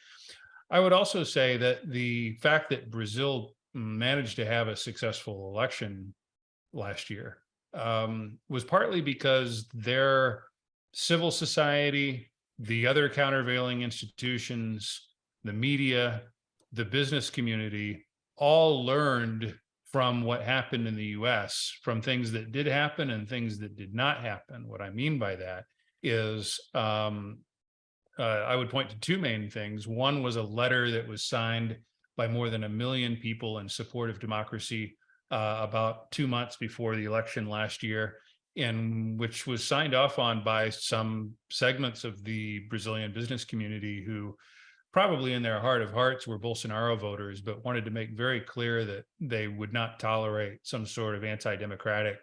I would also say that the fact that Brazil managed to have a successful election last year was partly because their civil society, the other countervailing institutions, the media, the business community all learned from what happened in the US, from things that did happen and things that did not happen. What I mean by that is I would point to 2 main things. One was a letter that was signed by more than 1 million people in support of democracy about 2 months before the election last year, in which was signed off on by some segments of the Brazilian business community who probably in their heart of hearts were Bolsonaro voters, but wanted to make very clear that they would not tolerate some sort of anti-democratic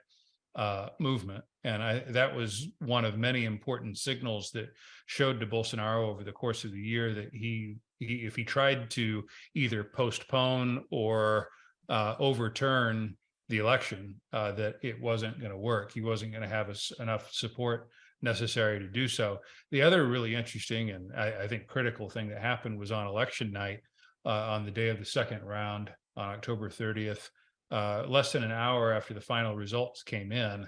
movement. And that was one of many important signals that showed to Bolsonaro over the course of the year that he if he tried to either postpone or overturn the election, that it wasn't going to work. He wasn't going to have enough support necessary to do so. The other really interesting and I think critical thing that happened was on election night, on the day of the second round on October 30th, less than an hour after the final results came in,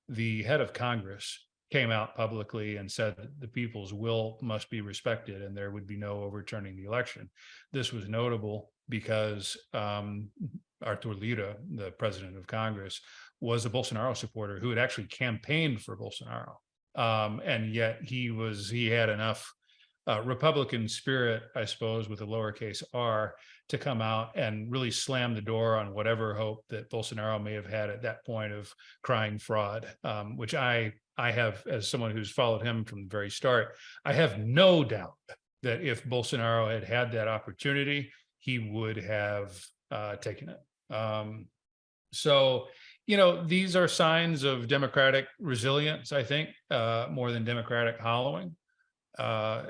the head of Congress came out publicly and said that the people's will must be respected and there would be no overturning the election. This was notable because Arthur Lira, the president of Congress, was a Bolsonaro supporter who had actually campaigned for Bolsonaro. And yet he had enough Republican spirit, I suppose, with a lowercase r, to come out and really slam the door on whatever hope that Bolsonaro may have had at that point of crying fraud, which I have, as someone who's followed him from the very start, I have no doubt that if Bolsonaro had had that opportunity, he would have taken it. So, these are signs of democratic resilience, I think, more than democratic hollowing. And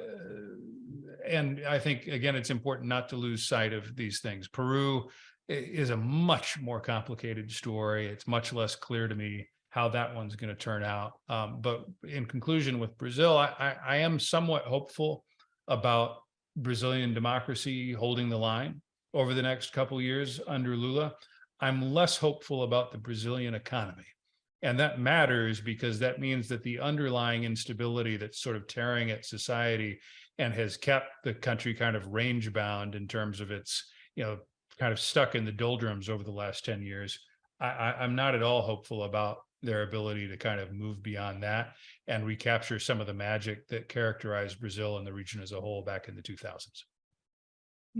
I think, again, it's important not to lose sight of these things. Peru is a much more complicated story. It's much less clear to me how that one's going to turn out. But in conclusion, with Brazil, I am somewhat hopeful about Brazilian democracy holding the line over the next couple of years under Lula. I'm less hopeful about the Brazilian economy. And that matters because that means that the underlying instability that's sort of tearing at society and has kept the country kind of range bound in terms of its, kind of stuck in the doldrums over the last 10 years. I'm not at all hopeful about their ability to kind of move beyond that and recapture some of the magic that characterized Brazil and the region as a whole back in the 2000s.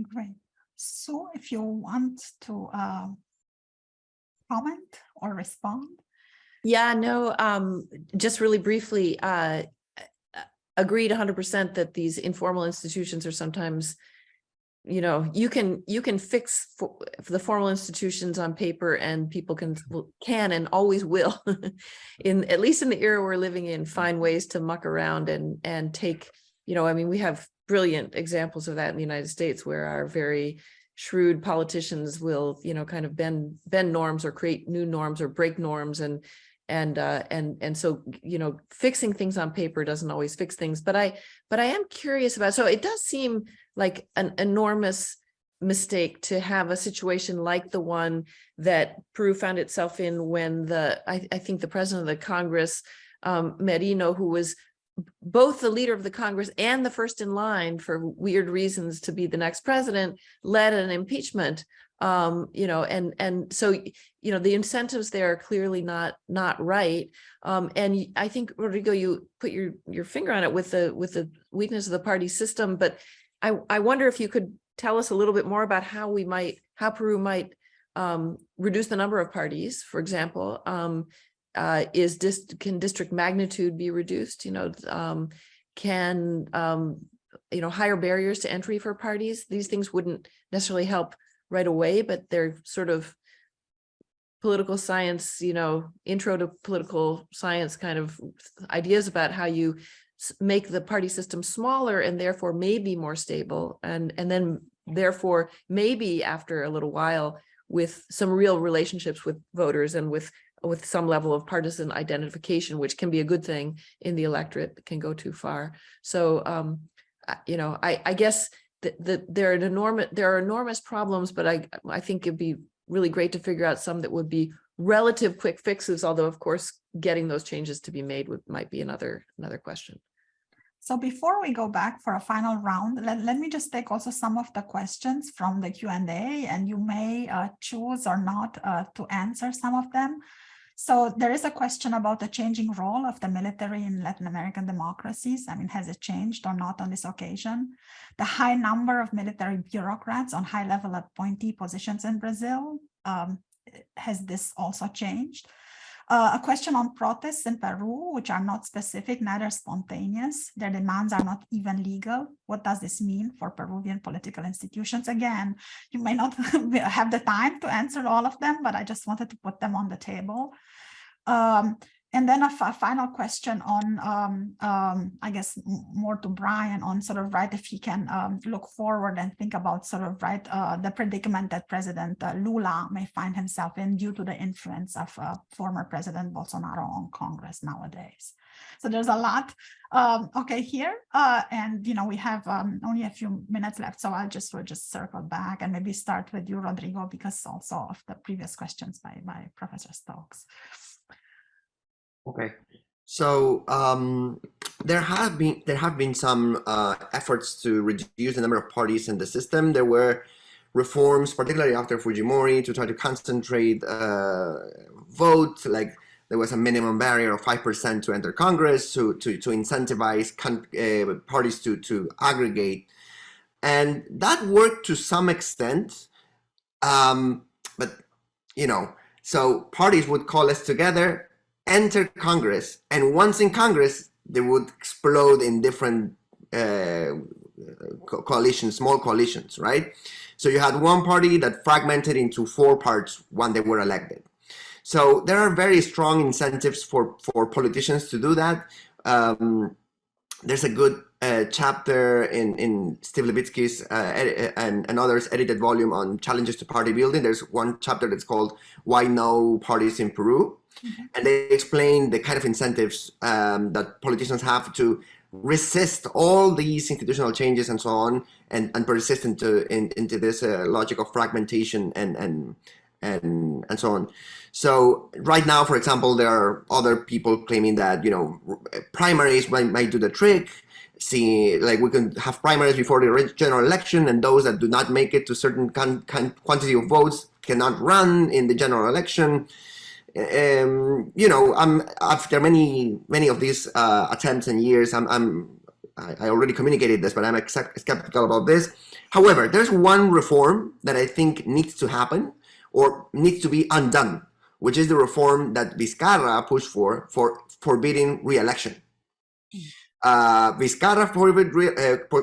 Great. So if you want to comment or respond. Yeah, no, just really briefly, agreed 100% that these informal institutions are sometimes, you can fix the formal institutions on paper, and people can and always will, at least in the era we're living in, find ways to muck around and take, we have brilliant examples of that in the United States, where our very shrewd politicians will, kind of bend norms or create new norms or break norms, and so, fixing things on paper doesn't always fix things. But I am curious about, so it does seem like an enormous mistake to have a situation like the one that Peru found itself in when I think the president of the Congress, Merino, who was both the leader of the Congress and the first in line for weird reasons to be the next president, led an impeachment. And so, the incentives there are clearly not right. And I think, Rodrigo, you put your finger on it with the weakness of the party system. But I wonder if you could tell us a little bit more about how Peru might reduce the number of parties, for example. Can district magnitude be reduced? Can higher barriers to entry for parties? These things wouldn't necessarily help right away, but they're sort of political science, intro to political science kind of ideas about how you make the party system smaller and therefore maybe more stable, and then therefore maybe after a little while with some real relationships with voters and with some level of partisan identification, which can be a good thing in the electorate, can go too far. So, I guess there are enormous problems, but I think it'd be really great to figure out some that would be relative quick fixes, although of course getting those changes to be made might be another question. So before we go back for a final round, let me just take also some of the questions from the Q&A, and you may choose or not to answer some of them. So there is a question about the changing role of the military in Latin American democracies. I mean, has it changed or not on this occasion? The high number of military bureaucrats on high-level appointee positions in Brazil, has this also changed? A question on protests in Peru, which are not specific, neither spontaneous. Their demands are not even legal. What does this mean for Peruvian political institutions? Again, you may not have the time to answer all of them, but I just wanted to put them on the table. And then a final question on, I guess, more to Brian on sort of, right, if he can look forward and think about sort of, right, the predicament that President Lula may find himself in due to the influence of former President Bolsonaro on Congress nowadays. So there's a lot, okay, here, and, we have only a few minutes left, so we'll just circle back and maybe start with you, Rodrigo, because also of the previous questions by Professor Stokes. Okay, so there have been some efforts to reduce the number of parties in the system. There were reforms, particularly after Fujimori, to try to concentrate votes. Like there was a minimum barrier of 5% to enter Congress to incentivize parties to aggregate, and that worked to some extent. But so parties would coalesce together, enter Congress, and once in Congress, they would explode in different coalitions, small coalitions, right? So you had one party that fragmented into 4 parts when they were elected. So there are very strong incentives for politicians to do that. There's a good chapter in Steve Levitsky's and others edited volume on challenges to party building. There's one chapter that's called Why No Parties in Peru. Mm-hmm. And they explain the kind of incentives that politicians have to resist all these institutional changes and so on, and persist into this logic of fragmentation and so on. So right now, for example, there are other people claiming that, you know, primaries might do the trick. See, like we can have primaries before the general election, and those that do not make it to certain quantity of votes cannot run in the general election. You know, after many of these attempts and years, I already communicated this, but I'm skeptical about this. However, there's one reform that I think needs to happen or needs to be undone, which is the reform that Vizcarra pushed for forbidding re-election. Vizcarra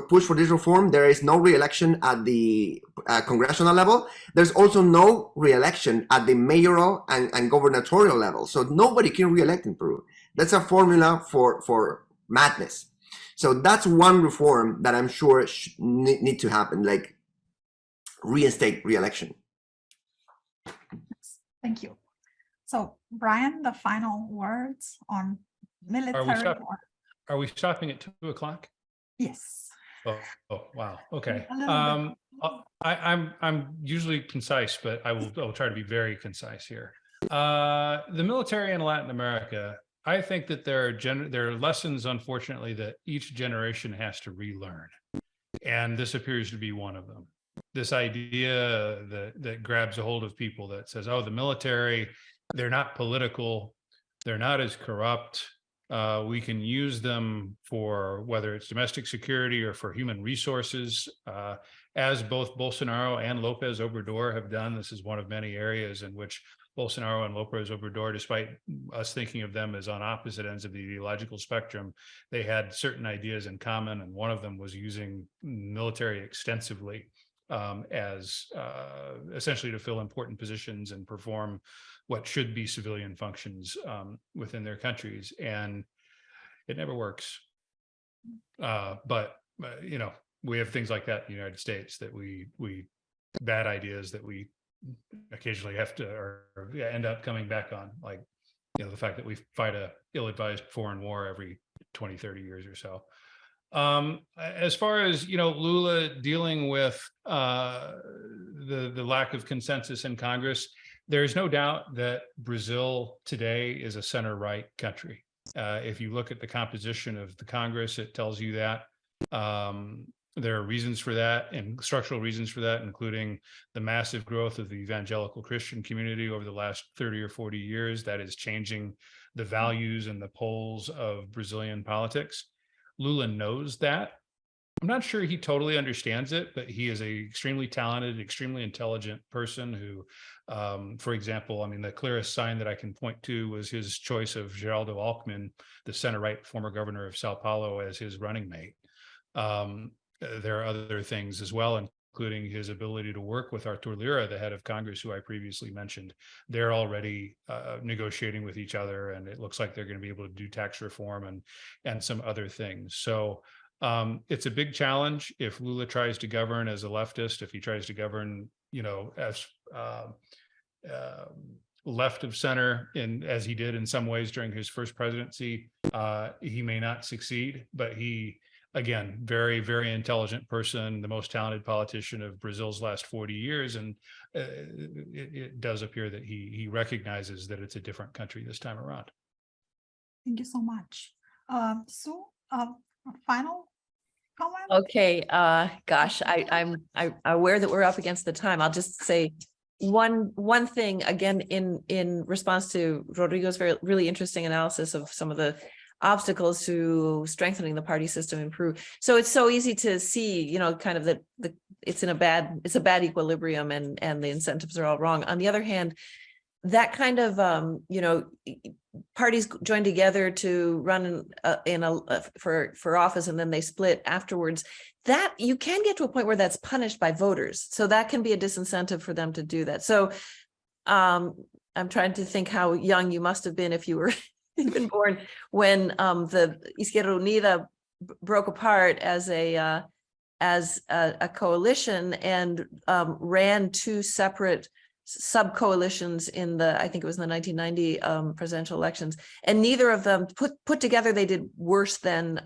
pushed for this reform. There is no re-election at the congressional level. There's also no re-election at the mayoral and gubernatorial level. So nobody can re-elect in Peru. That's a formula for madness. So that's one reform that I'm sure need to happen, like reinstate re-election. Thank you. So, Brian, the final words on military. Are we stopping at 2 o'clock? Yes. Oh, wow. Okay. I'm usually concise, but I'll try to be very concise here. The military in Latin America, I think that there are lessons, unfortunately, that each generation has to relearn, and this appears to be one of them. This idea that grabs a hold of people that says, oh, the military, they're not political, they're not as corrupt. We can use them for whether it's domestic security or for human resources, as both Bolsonaro and Lopez Obrador have done. This is one of many areas in which Bolsonaro and Lopez Obrador, despite us thinking of them as on opposite ends of the ideological spectrum, they had certain ideas in common, and one of them was using military extensively as essentially to fill important positions and perform what should be civilian functions within their countries, and it never works. But you know, we have things like that in the United States, that we bad ideas that we occasionally have to or end up coming back on, like, you know, the fact that we fight a ill-advised foreign war every 20-30 years or so. As far as, you know, Lula dealing with the lack of consensus in Congress, there's no doubt that Brazil today is a center-right country. If you look at the composition of the Congress, it tells you that. There are reasons for that, and structural reasons for that, including the massive growth of the evangelical Christian community over the last 30 or 40 years. That is changing the values and the poles of Brazilian politics. Lula knows that. I'm not sure he totally understands it, but he is an extremely talented, extremely intelligent person who, for example, I mean, the clearest sign that I can point to was his choice of Geraldo Alckmin, the center-right former governor of Sao Paulo, as his running mate. There are other things as well, including his ability to work with Artur Lira, the head of Congress, who I previously mentioned. They're already negotiating with each other, and it looks like they're going to be able to do tax reform and some other things. So it's a big challenge if Lula tries to govern as a leftist, if he tries to govern, you know, as left of center, as he did in some ways during his first presidency. He may not succeed, but he, again, very, very intelligent person, the most talented politician of Brazil's last 40 years. And it does appear that he recognizes that it's a different country this time around. Thank you so much. Sue, final comment? Okay, gosh, I'm aware that we're up against the time. I'll just say one thing again in response to Rodrigo's really interesting analysis of some of the obstacles to strengthening the party system in Peru. So it's so easy to see, you know, kind of that it's a bad equilibrium, and the incentives are all wrong. On the other hand, that kind of you know, parties join together to run for office, and then they split afterwards. that you can get to a point where that's punished by voters. So that can be a disincentive for them to do that. So I'm trying to think how young you must have been if you were even born when the Izquierda Unida broke apart as a coalition and ran two separate sub-coalitions in the, I think it was in the 1990 presidential elections, and neither of them put together, they did worse than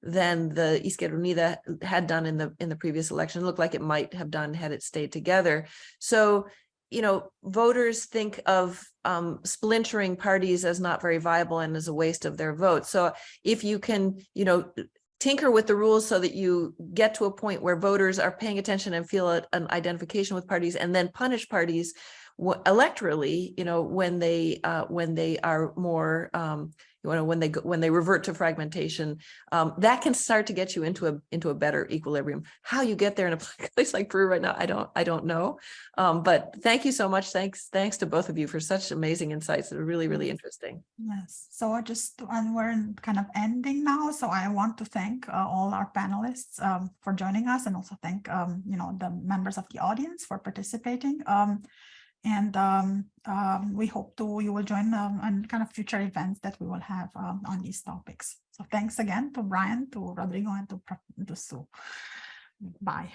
the Izquierda Unida had done in the previous election. It looked like it might have done had it stayed together. So, you know, voters think of splintering parties as not very viable and as a waste of their vote. So if you can, you know, tinker with the rules so that you get to a point where voters are paying attention and feel an identification with parties, and then punish parties electorally, you know, when they are more, you know, when they revert to fragmentation, that can start to get you into a better equilibrium. How you get there in a place like Peru right now, I don't know. But thank you so much. Thanks to both of you for such amazing insights. They're really, really interesting. Yes. So and we're kind of ending now. So I want to thank all our panelists for joining us, and also thank you know, the members of the audience for participating. And we hope you will join on kind of future events that we will have on these topics. So thanks again to Brian, to Rodrigo, and to Sue. Bye.